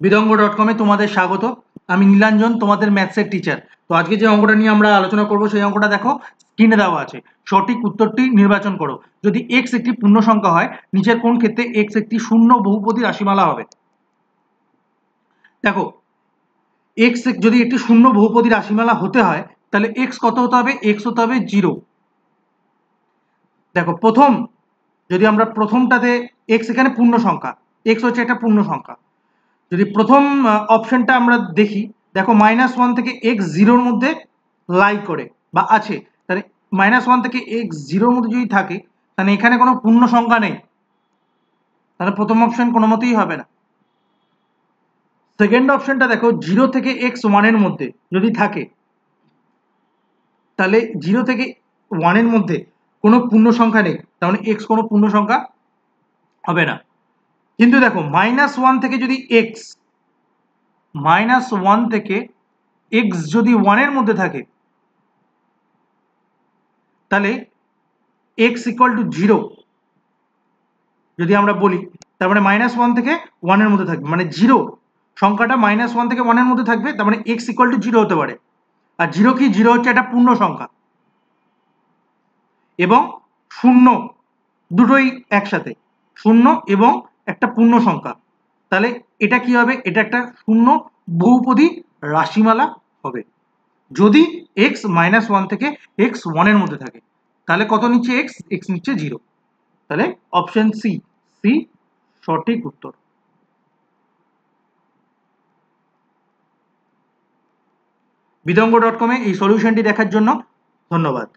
বিদঙ্গ.com এ তোমাদের স্বাগত। আমি নীলাঞ্জন, তোমাদের ম্যাথসের টিচার। তো আজকে যে অঙ্কটা নিয়ে আমরা আলোচনা করব সেই অঙ্কটা দেখো, স্ক্রিনে দেওয়া আছে। সঠিক উত্তরটি নির্বাচন করো। যদি x একটি পূর্ণ সংখ্যা হয়, নিচের কোন ক্ষেত্রে x একটি শূন্য বহুপদী রাশিমালা হবে? দেখো, x যদি একটি শূন্য বহুপদী রাশিমালা হতে হয়, তাহলে x কত হতে হবে? x হতে হবে 0। দেখো, যদি আমরা প্রথমটাতে x এখানে পূর্ণ সংখ্যা, x হচ্ছে একটা পূর্ণ সংখ্যা। যদি প্রথম অপশনটা আমরা দেখি, দেখো -1 থেকে x 0-র মধ্যে লাই করে বা আছে, তাহলে -1 থেকে x 0-র মধ্যে যদি থাকে, তাহলে এখানে কোনো পূর্ণ সংখ্যা নেই, তাহলে প্রথম অপশন কোনো মতেই হবে না। সেকেন্ড অপশনটা দেখো, 0 থেকে x 1-এর মধ্যে যদি থাকে, তাহলে 0 থেকে 1-এর মধ্যে কোনো পূর্ণ সংখ্যা নেই, তার মানে x কোনো পূর্ণ সংখ্যা হবে না। কিন্তু দেখো, -1 থেকে যদি -1 থেকে x যদি 1-এর মধ্যে থাকে, তাহলে x ইকুয়াল টু 0 যদি আমরা বলি, তার মানে -1 থেকে 1-এর মধ্যে থাকবে, মানে 0 সংখ্যাটা -1 থেকে 1-এর মধ্যে থাকবে, তার মানে x ইকুয়াল টু 0 হতে পারে। আর 0 কি? 0 হচ্ছে একটা পূর্ণ সংখ্যা এবং শূন্য, দুটোই একসাথে, শূন্য এবং একটা পূর্ণ সংখ্যা। তাহলে এটা কি হবে? এটা একটা শূন্য বহুপদী রাশিমালা হবে যদি x -1 থেকে x 1-এর মধ্যে থাকে। তাহলে কত নিচ্ছে x? x নিচ্ছে 0। তাহলে অপশন সি সঠিক উত্তর। বিদঙ্গ.com এ এই সলিউশনটি দেখার জন্য ধন্যবাদ।